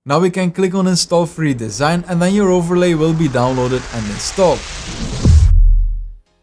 Now we can click on install free design and then your overlay will be downloaded and installed.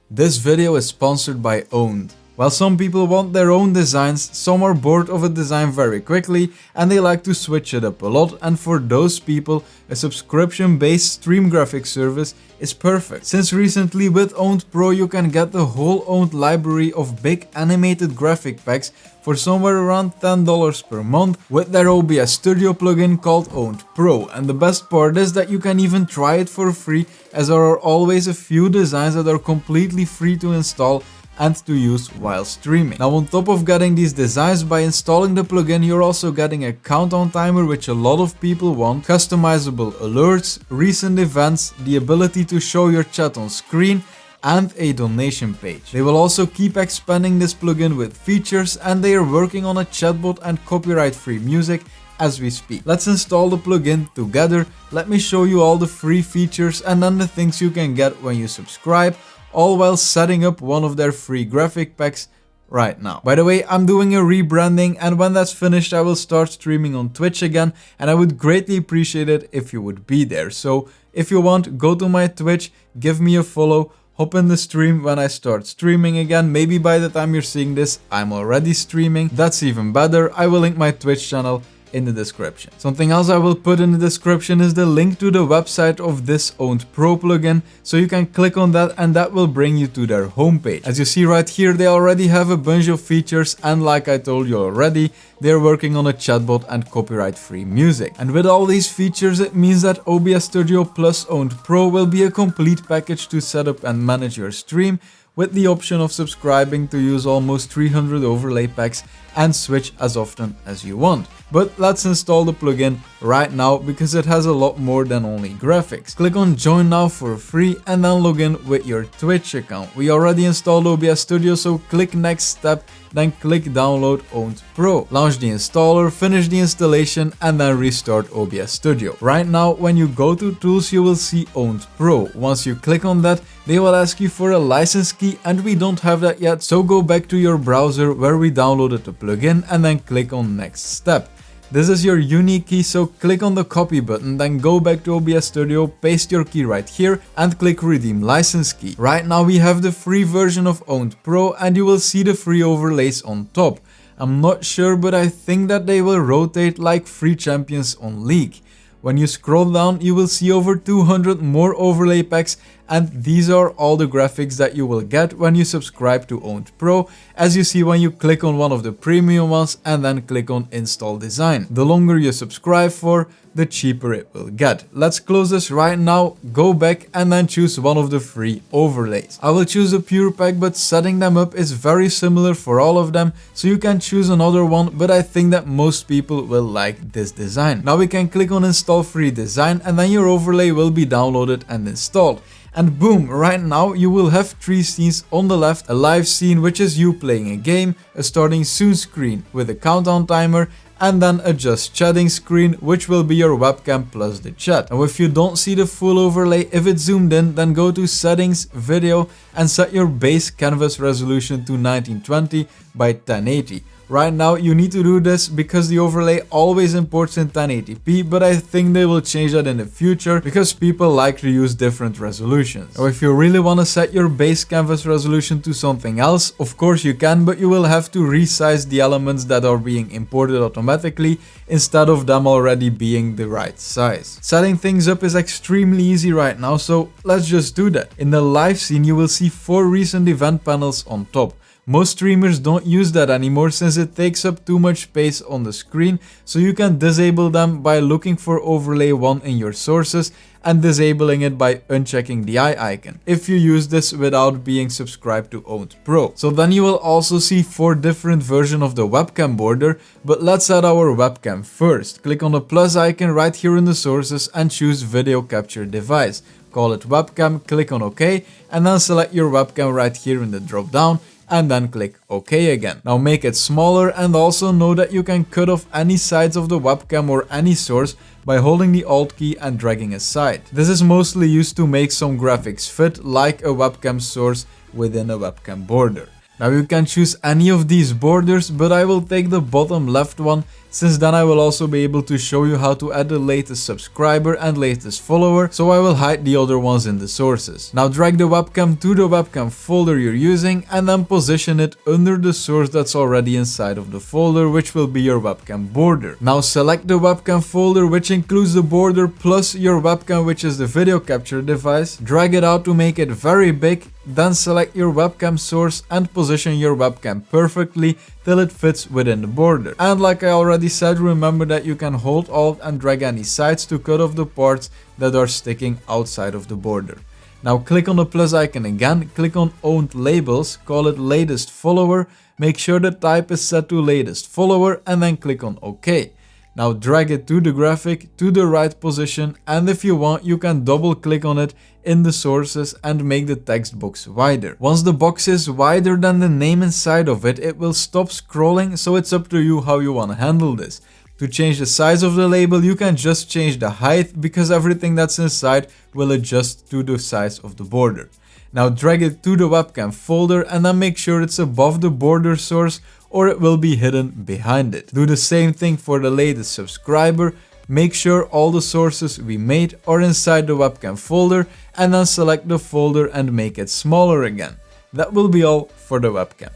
This video is sponsored by Own3d. While some people want their own designs, some are bored of a design very quickly and they like to switch it up a lot, and for those people a subscription-based stream graphics service is perfect. Since recently with Own3d Pro you can get the whole Own3d library of big animated graphic packs for somewhere around $10 per month with their OBS Studio plugin called Own3d Pro, and the best part is that you can even try it for free, as there are always a few designs that are completely free to install and to use while streaming. Now on top of getting these designs, by installing the plugin you're also getting a countdown timer, which a lot of people want, customizable alerts, recent events, the ability to show your chat on screen, and a donation page. They will also keep expanding this plugin with features, and they are working on a chatbot and copyright-free music as we speak. Let's install the plugin together. Let me show you all the free features and then the things you can get when you subscribe, all while setting up one of their free graphic packs right now. By the way, I'm doing a rebranding, and when that's finished I will start streaming on Twitch again, and I would greatly appreciate it if you would be there. So if you want, go to my Twitch, give me a follow, hop in the stream when I start streaming again. Maybe by the time you're seeing this I'm already streaming. That's even better. I will link my Twitch channel in the description. Something else I will put in the description is the link to the website of this Own3d Pro plugin, so you can click on that and that will bring you to their homepage. As you see right here, they already have a bunch of features, and like I told you already, they're working on a chatbot and copyright-free music. And with all these features, it means that OBS Studio plus Own3d Pro will be a complete package to set up and manage your stream, with the option of subscribing to use almost 300 overlay packs and switch as often as you want. But let's install the plugin right now because it has a lot more than only graphics. Click on join now for free and then log in with your Twitch account. We already installed OBS Studio, so click next step, then click download Own3d Pro. Launch the installer, finish the installation and then restart OBS Studio. Right now when you go to tools you will see Own3d Pro. Once you click on that, they will ask you for a license key, and we don't have that yet, so go back to your browser where we downloaded the plugin and then click on next step. This is your unique key, so click on the copy button, then go back to OBS Studio, paste your key right here and click redeem license key. Right now we have the free version of Own3d Pro and you will see the free overlays on top. I'm not sure, but I think that they will rotate like free champions on League. When you scroll down you will see over 200 more overlay packs, and these are all the graphics that you will get when you subscribe to Own3d Pro, as you see when you click on one of the premium ones and then click on install design. The longer you subscribe for, the cheaper it will get. Let's close this right now, go back and then choose one of the free overlays. I will choose a pure pack, but setting them up is very similar for all of them, so you can choose another one, but I think that most people will like this design. Now we can click on install free design and then your overlay will be downloaded and installed. And boom, right now you will have 3 scenes. On the left, a live scene, which is you playing a game, a starting soon screen with a countdown timer, and then a just chatting screen, which will be your webcam plus the chat. Now if you don't see the full overlay, if it's zoomed in, then go to settings, video, and set your base canvas resolution to 1920 by 1080. Right now you need to do this because the overlay always imports in 1080p, but I think they will change that in the future because people like to use different resolutions. Now if you really want to set your base canvas resolution to something else, of course you can, but you will have to resize the elements that are being imported automatically instead of them already being the right size. Setting things up is extremely easy right now, so let's just do that. In the live scene you will see 4 recent event panels on top. Most streamers don't use that anymore since it takes up too much space on the screen, so you can disable them by looking for overlay 1 in your sources and disabling it by unchecking the eye icon if you use this without being subscribed to Own3d Pro. So then you will also see 4 different versions of the webcam border, but let's add our webcam first. Click on the plus icon right here in the sources and choose video capture device. Call it webcam, click on OK, and then select your webcam right here in the drop down and then click OK again. Now make it smaller, and also know that you can cut off any sides of the webcam or any source by holding the Alt key and dragging aside. This is mostly used to make some graphics fit, like a webcam source within a webcam border. Now you can choose any of these borders, but I will take the bottom left one since then I will also be able to show you how to add the latest subscriber and latest follower, so I will hide the other ones in the sources. Now drag the webcam to the webcam folder you're using and then position it under the source that's already inside of the folder, which will be your webcam border. Now select the webcam folder, which includes the border plus your webcam, which is the video capture device. Drag it out to make it very big, then select your webcam source and position your webcam perfectly till it fits within the border. And like I already said, remember that you can hold Alt and drag any sides to cut off the parts that are sticking outside of the border. Now click on the plus icon again, click on Owned Labels, call it latest follower, make sure the type is set to latest follower and then click on OK. Now drag it to the graphic to the right position, and if you want you can double click on it in the sources and make the text box wider. Once the box is wider than the name inside of it, it will stop scrolling, so it's up to you how you want to handle this. To change the size of the label you can just change the height, because everything that's inside will adjust to the size of the border. Now drag it to the webcam folder and then make sure it's above the border source or it will be hidden behind it. Do the same thing for the latest subscriber. Make sure all the sources we made are inside the webcam folder and then select the folder and make it smaller again. That will be all for the webcam.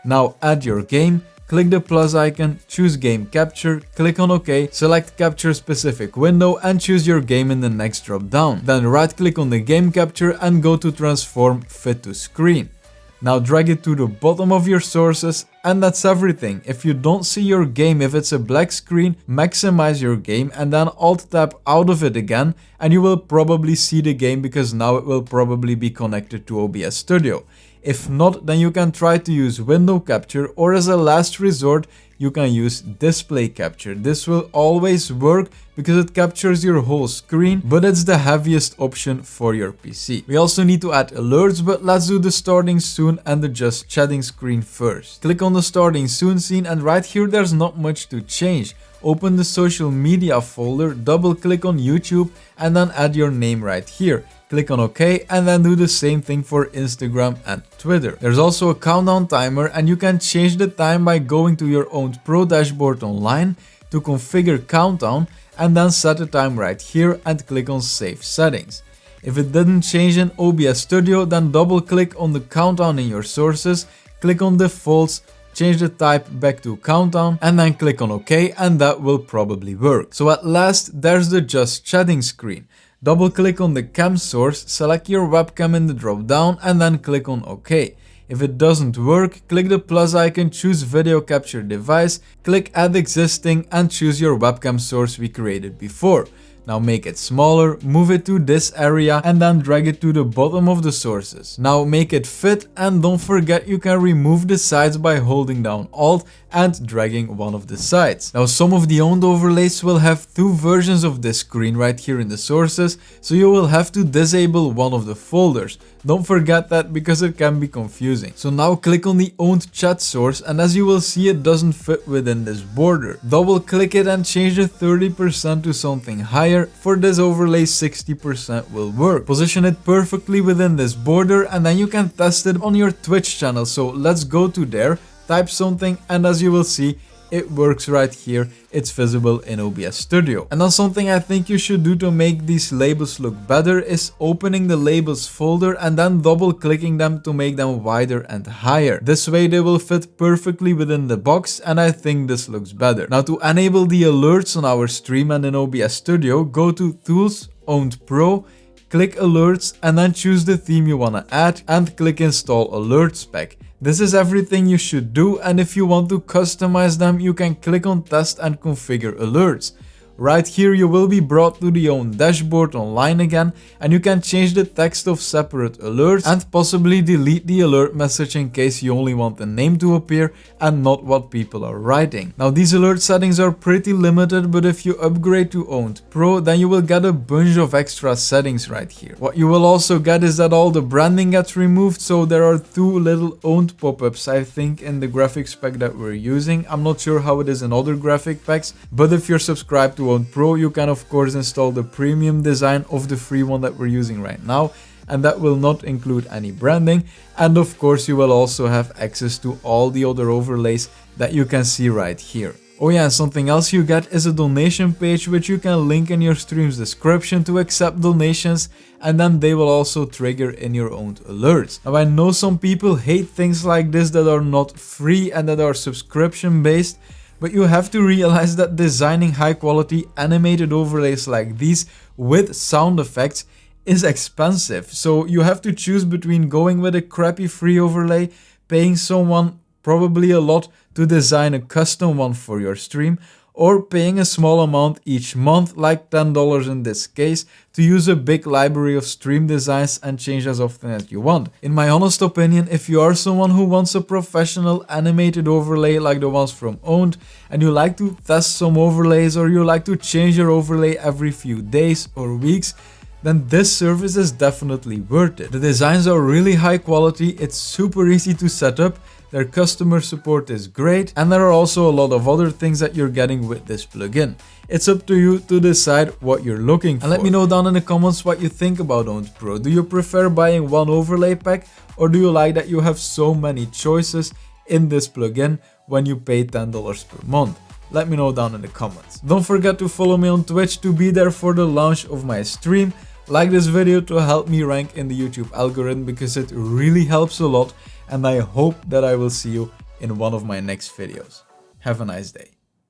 Now add your game. Click the plus icon, choose game capture, click on OK, select capture specific window and choose your game in the next drop down. Then right click on the game capture and go to transform fit to screen. Now drag it to the bottom of your sources and that's everything. If you don't see your game, if it's a black screen, maximize your game and then Alt tab out of it again and you will probably see the game, because now it will probably be connected to OBS Studio. If not, then you can try to use window capture, or as a last resort you can use display capture. This will always work because it captures your whole screen, but it's the heaviest option for your PC. We also need to add alerts, but let's do the starting soon and the just chatting screen first. Click on the starting soon scene and right here there's not much to change. Open the social media folder, double click on YouTube and then add your name right here. Click on OK and then do the same thing for Instagram and Twitter. There's also a countdown timer and you can change the time by going to your Own3d dashboard online to configure countdown and then set the time right here and click on Save Settings. If it didn't change in OBS Studio, then double click on the countdown in your sources, click on Defaults, change the type back to countdown and then click on OK and that will probably work. So at last there's the just chatting screen. Double click on the cam source, select your webcam in the drop down and then click on OK. If it doesn't work, click the plus icon, choose video capture device, click add existing and choose your webcam source we created before. Now make it smaller, move it to this area and then drag it to the bottom of the sources. Now make it fit and don't forget you can remove the sides by holding down Alt and dragging one of the sides. Now some of the owned overlays will have two versions of this screen right here in the sources, so you will have to disable one of the folders. Don't forget that because it can be confusing. So now click on the owned chat source and as you will see it doesn't fit within this border. Double click it and change the 30% to something higher. For this overlay 60% will work. Position it perfectly within this border and then you can test it on your Twitch channel. So let's go to there, type something and as you will see it works right here. It's visible in OBS Studio. And then something I think you should do to make these labels look better is opening the labels folder and then double clicking them to make them wider and higher. This way they will fit perfectly within the box and I think this looks better. Now to enable the alerts on our stream and in OBS Studio, go to Tools, Owned Pro, click Alerts and then choose the theme you want to add and click Install Alerts Pack. This is everything you should do, and if you want to customize them, you can click on Test and Configure Alerts. Right here you will be brought to the Own dashboard online again and you can change the text of separate alerts and possibly delete the alert message in case you only want the name to appear and not what people are writing. Now these alert settings are pretty limited, but if you upgrade to Owned Pro then you will get a bunch of extra settings right here. What you will also get is that all the branding gets removed, so there are two little owned pop-ups I think in the graphics pack that we're using. I'm not sure how it is in other graphic packs, but if you're subscribed to Owned Pro, you can of course install the premium design of the free one that we're using right now. and that will not include any branding. And of course you will also have access to all the other overlays that you can see right here. Oh yeah, and something else you get is a donation page which you can link in your stream's description to accept donations, and then they will also trigger in your own alerts. Now I know some people hate things like this that are not free and that are subscription based, but you have to realize that designing high quality animated overlays like these with sound effects is expensive. So you have to choose between going with a crappy free overlay, paying someone probably a lot to design a custom one for your stream, or paying a small amount each month, like $10 in this case, to use a big library of stream designs and change as often as you want. In my honest opinion, if you are someone who wants a professional animated overlay like the ones from Own3d, and you like to test some overlays, or you like to change your overlay every few days or weeks, then this service is definitely worth it. The designs are really high quality, it's super easy to set up, their customer support is great, and there are also a lot of other things that you're getting with this plugin. It's up to you to decide what you're looking for. And let me know down in the comments what you think about Own3d Pro. Do you prefer buying one overlay pack, or do you like that you have so many choices in this plugin when you pay $10 per month? Let me know down in the comments. Don't forget to follow me on Twitch to be there for the launch of my stream. Like this video to help me rank in the YouTube algorithm because it really helps a lot, and I hope that I will see you in one of my next videos. Have a nice day.